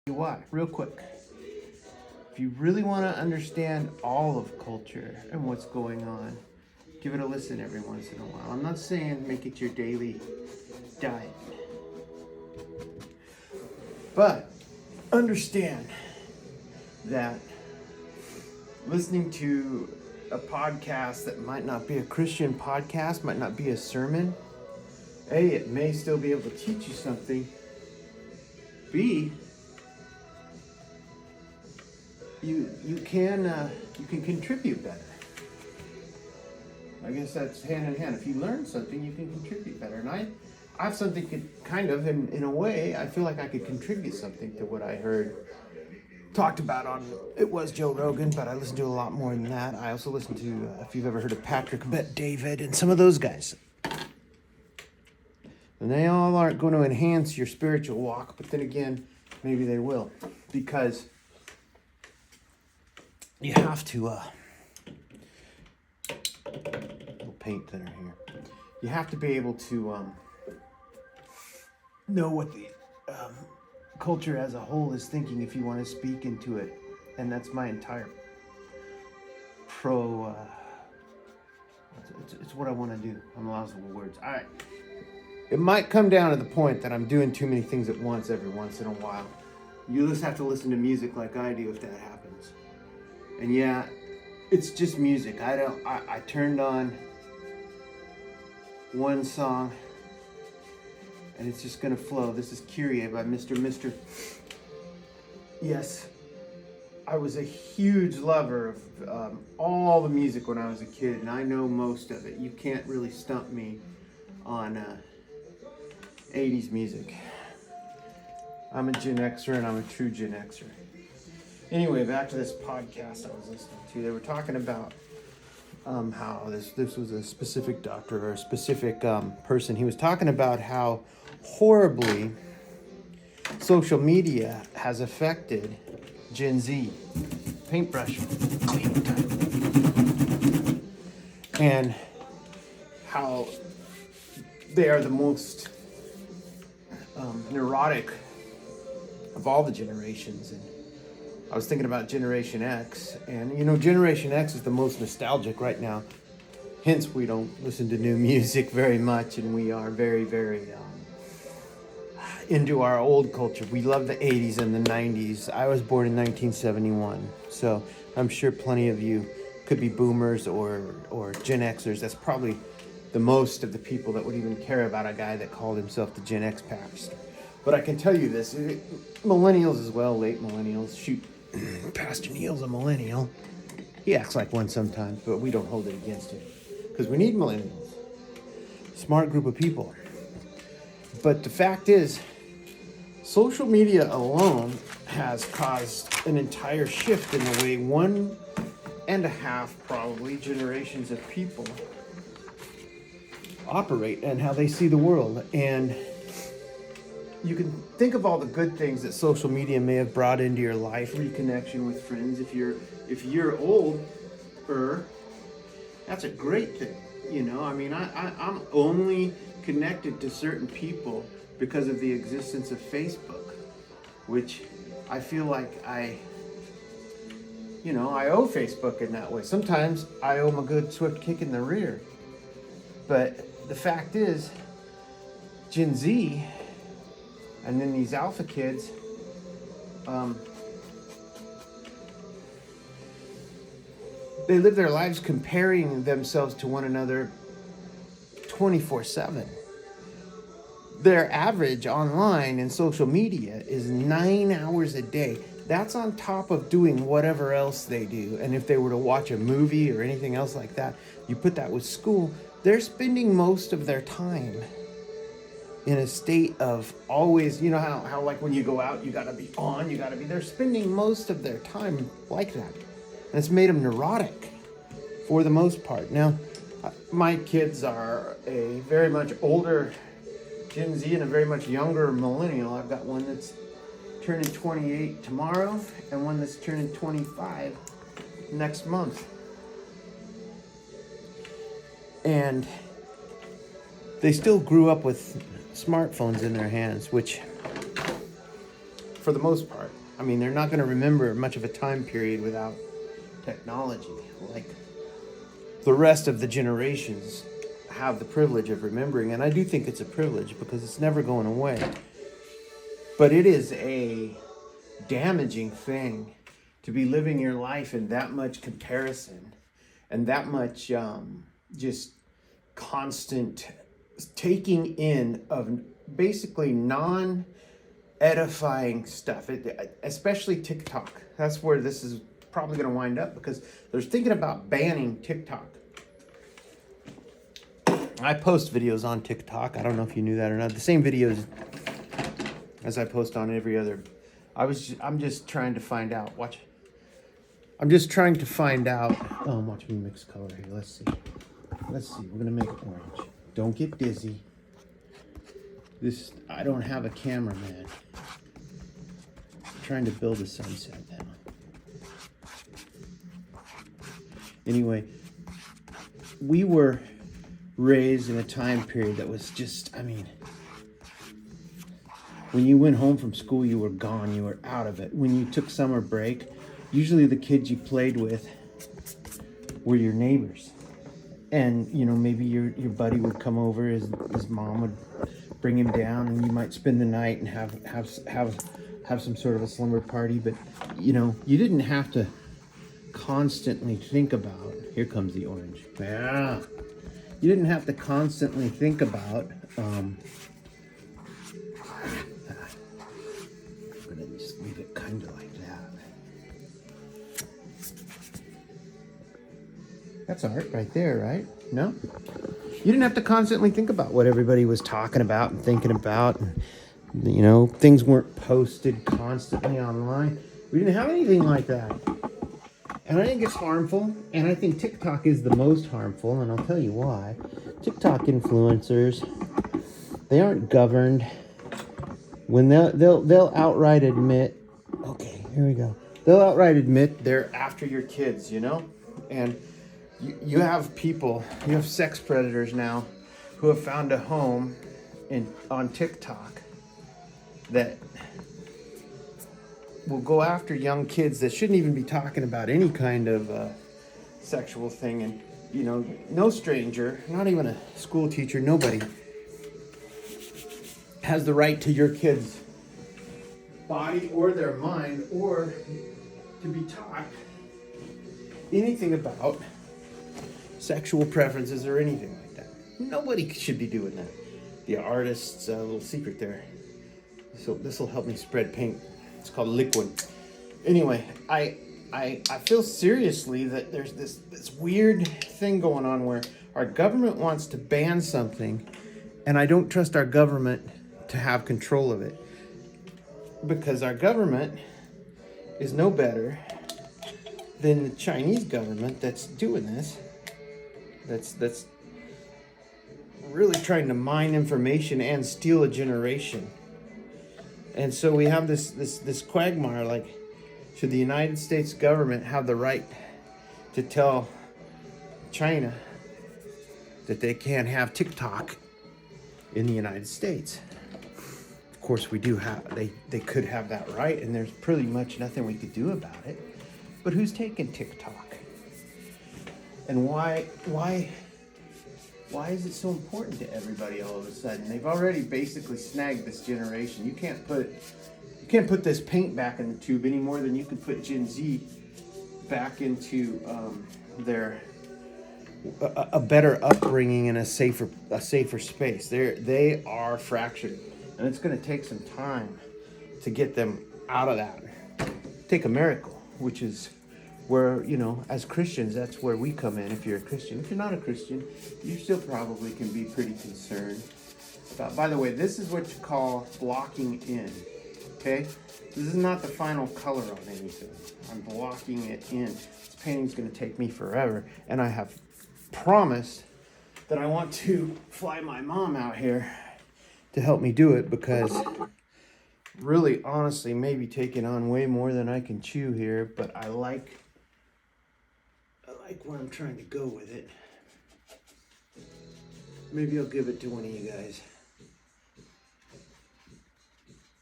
Why? Real quick. If you really want to understand all of culture and what's going on, give it a listen every once in a while. I'm not saying make it your daily diet, but understand that listening to a podcast that might not be a Christian podcast, might not be a sermon, A, it may still be able to teach you something. B, you can contribute better. I guess that's hand in hand. If you learn something, you can contribute better. And I have something kind of, in a way, I feel like I could contribute something to what I heard talked about on, it was Joe Rogan, but I listened to a lot more than that. I also listened to, if you've ever heard of Patrick Bet-David and some of those guys. And they all aren't going to enhance your spiritual walk, but then again, maybe they will. Because you have to, little paint thinner here. You have to be able to know what the culture as a whole is thinking if you want to speak into it. And that's my entire it's what I want to do. I'm lost with words. It might come down to the point that I'm doing too many things at once every once in a while. You just have to listen to music like I do if that happens. And yeah, it's just music. I turned on one song and it's just gonna flow. This is Kyrie by Mr. Yes, I was a huge lover of all the music when I was a kid, and I know most of it. You can't really stump me on 80s music. I'm a Gen Xer, and I'm a true Gen Xer. Anyway, back to this podcast I was listening to. They were talking about how this was a specific doctor or a specific person. He was talking about how horribly social media has affected Gen Z. Paintbrush, clean time. And how they are the most neurotic of all the generations. And I was thinking about Generation X, and Generation X is the most nostalgic right now. Hence, we don't listen to new music very much, and we are very, very into our old culture. We love the 80s and the 90s. I was born in 1971, so I'm sure plenty of you could be boomers or Gen Xers. That's probably the most of the people that would even care about a guy that called himself the Gen X pastor. But I can tell you this, millennials as well, late millennials. Shoot, Pastor Neil's a millennial. He acts like one sometimes, but we don't hold it against him. Because we need millennials. Smart group of people. But the fact is, social media alone has caused an entire shift in the way 1.5 probably generations of people operate and how they see the world. And you can think of all the good things that social media may have brought into your life, reconnection with friends. If you're older, that's a great thing. I'm only connected to certain people because of the existence of Facebook, which I feel like I owe Facebook in that way. Sometimes I owe them a good swift kick in the rear. But the fact is, Gen Z and then these alpha kids, they live their lives comparing themselves to one another 24/7. Their average online and social media is 9 hours a day. That's on top of doing whatever else they do. And if they were to watch a movie or anything else like that, you put that with school, they're spending most of their time in a state of always, how like when you go out, you gotta be on, they're spending most of their time like that. And it's made them neurotic for the most part. Now, my kids are a very much older Gen Z and a very much younger millennial. I've got one that's turning 28 tomorrow and one that's turning 25 next month. And they still grew up with smartphones in their hands, which for the most part. I mean, they're not going to remember much of a time period without technology. Like the rest of the generations have the privilege of remembering, and I do think it's a privilege because it's never going away. But it is a damaging thing to be living your life in that much comparison and that much just constant taking in of basically non-edifying stuff, especially TikTok. That's where this is probably going to wind up, because they're thinking about banning TikTok. I post videos on TikTok. I don't know if you knew that or not. The same videos as I post on every other. I'm just trying to find out. Watch. I'm just trying to find out. Oh, watch me mix color here. Let's see. We're gonna make it orange. Don't get dizzy. I don't have a cameraman. I'm trying to build a sunset now. Anyway, we were raised in a time period that was just, I mean, when you went home from school, you were gone, you were out of it. When you took summer break, usually the kids you played with were your neighbors. And, you know, maybe your buddy would come over, his mom would bring him down, and you might spend the night and have some sort of a slumber party. But, you know, you didn't have to constantly think about, here comes the orange. Yeah. You didn't have to constantly think about, I'm gonna just leave it kind of like that. That's art right there, right? No? You didn't have to constantly think about what everybody was talking about and thinking about. And, you know, things weren't posted constantly online. We didn't have anything like that. And I think it's harmful, and I think TikTok is the most harmful, and I'll tell you why. TikTok influencers, they aren't governed. When they'll outright admit, okay, here we go. They'll outright admit they're after your kids, you know? And you have people, you have sex predators now who have found a home on TikTok that will go after young kids that shouldn't even be talking about any kind of sexual thing. And, you know, no stranger, not even a school teacher, nobody has the right to your kid's body or their mind or to be taught anything about sexual preferences or anything like that. Nobody should be doing that. The artist's little secret there. So this will help me spread paint. It's called liquid. Anyway, I feel seriously that there's this weird thing going on where our government wants to ban something, and I don't trust our government to have control of it, because our government is no better than the Chinese government that's doing this. That's really trying to mine information and steal a generation. And so we have this quagmire, like, should the United States government have the right to tell China that they can't have TikTok in the United States? Of course, we do have, they could have that right, and there's pretty much nothing we could do about it. But who's taking TikTok? And why is it so important to everybody all of a sudden? They've already basically snagged this generation. You can't put this paint back in the tube any more than you could put Gen Z back into their a better upbringing and a safer space. They are fractured, and it's going to take some time to get them out of that. Take a miracle, which is where, you know, as Christians, that's where we come in. If you're a Christian, if you're not a Christian, you still probably can be pretty concerned. By the way, this is what you call blocking in. Okay, this is not the final color on anything. I'm blocking it in. This painting's going to take me forever, and I have promised that I want to fly my mom out here to help me do it, because really, honestly, maybe taking on way more than I can chew here, but I like where I'm trying to go with it. Maybe I'll give it to one of you guys.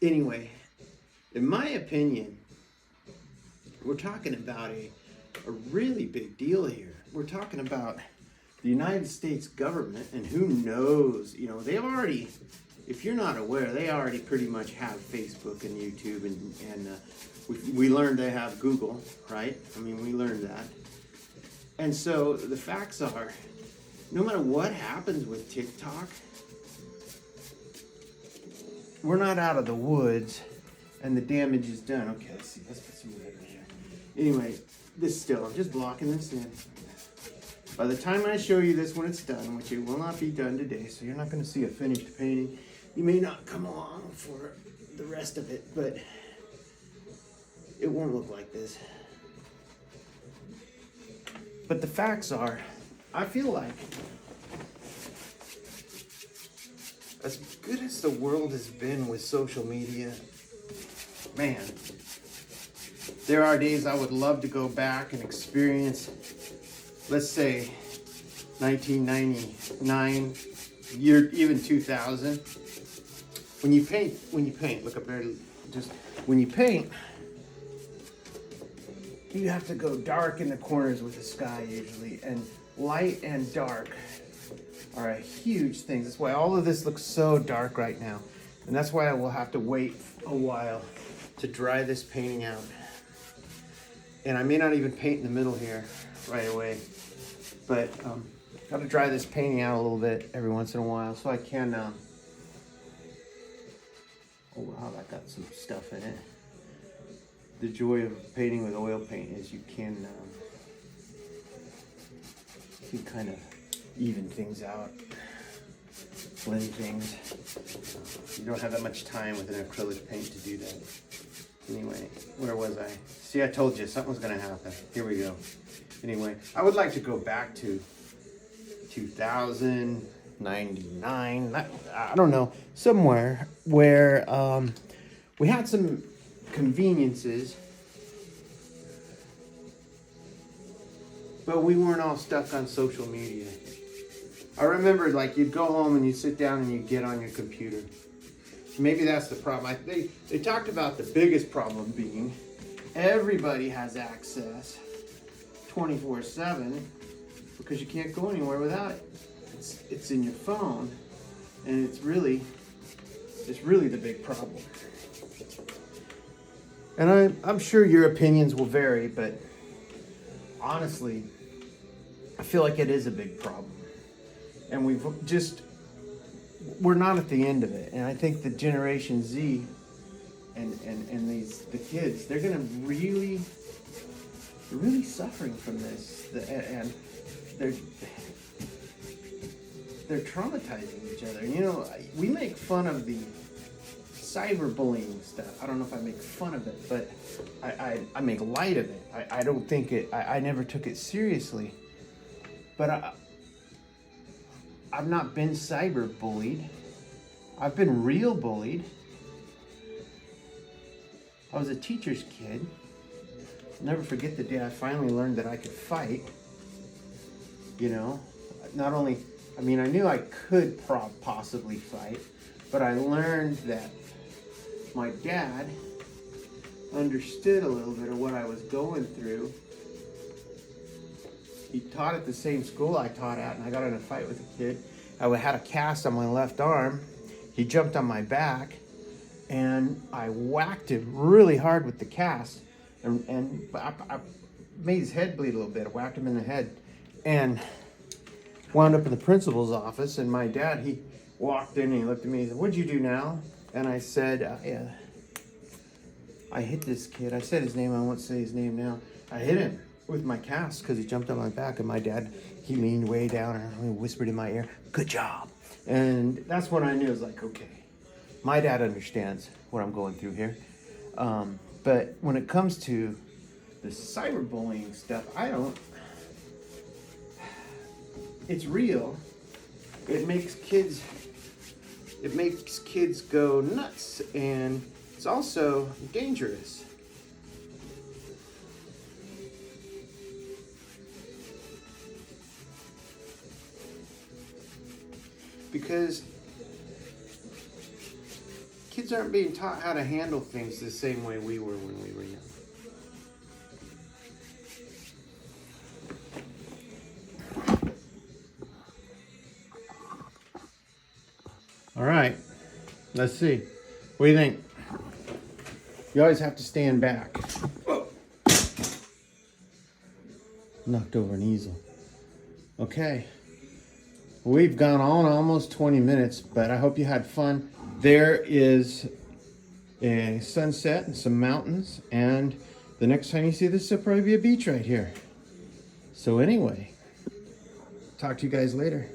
Anyway, In my opinion, we're talking about a really big deal here. We're talking about the United States government, and who knows, you know, they've already, if you're not aware, they already pretty much have Facebook and YouTube, and we learned they have Google, right? I mean, we learned that. And so the facts are, no matter what happens with TikTok, we're not out of the woods, and the damage is done. Okay, let's see. Let's put some light in here. Anyway, this still, I'm just blocking this in. By the time I show you this when it's done, which it will not be done today, so you're not going to see a finished painting. You may not come along for the rest of it, but it won't look like this. But the facts are, I feel like, as good as the world has been with social media, man, there are days I would love to go back and experience, let's say, 1999, year, even 2000. When you paint, look up there, just, when you paint, you have to go dark in the corners with the sky usually, and light and dark are a huge thing. That's why all of this looks so dark right now. And that's why I will have to wait a while to dry this painting out. And I may not even paint in the middle here right away, but got to dry this painting out a little bit every once in a while so I can, oh wow, that got some stuff in it. The joy of painting with oil paint is you can kind of even things out, blend things. You don't have that much time with an acrylic paint to do that. Anyway, where was I? See, I told you something was going to happen. Here we go. Anyway, I would like to go back to 2099. I don't know, somewhere where we had some conveniences, but we weren't all stuck on social media. I remember, like, you'd go home and you'd sit down and you'd get on your computer. Maybe that's the problem. They talked about the biggest problem being everybody has access 24/7 because you can't go anywhere without it. It's in your phone, and it's really the big problem. And I'm sure your opinions will vary, but honestly, I feel like it is a big problem. And we're not at the end of it. And I think the Generation Z and the kids, they're gonna really suffering from this. And they're traumatizing each other. You know, we make fun of the cyberbullying stuff. I don't know if I make fun of it, but I make light of it. I don't think I never took it seriously. But I've not been cyberbullied. I've been real bullied. I was a teacher's kid. I'll never forget the day I finally learned that I could fight. You know, not only, I mean, I knew I could possibly fight, but I learned that my dad understood a little bit of what I was going through. He taught at the same school I taught at, and I got in a fight with a kid. I had a cast on my left arm. He jumped on my back, and I whacked him really hard with the cast, and I made his head bleed a little bit. I whacked him in the head, and wound up in the principal's office. And my dad, he walked in and he looked at me and said, "What'd you do now?" And I said, I hit this kid. I said his name. I won't say his name now. I hit him with my cast because he jumped on my back, and my dad, he leaned way down and whispered in my ear, "Good job." And that's when I knew, it was like, okay, my dad understands what I'm going through here. But when it comes to the cyberbullying stuff, it's real. It makes kids go nuts, and it's also dangerous. Because Kids aren't being taught how to handle things the same way we were when we were young. All right, let's see. What do you think? You always have to stand back. Oh. Knocked over an easel. Okay. We've gone on almost 20 minutes, but I hope you had fun. There is a sunset and some mountains, and the next time you see this, there'll probably be a beach right here. So anyway, talk to you guys later.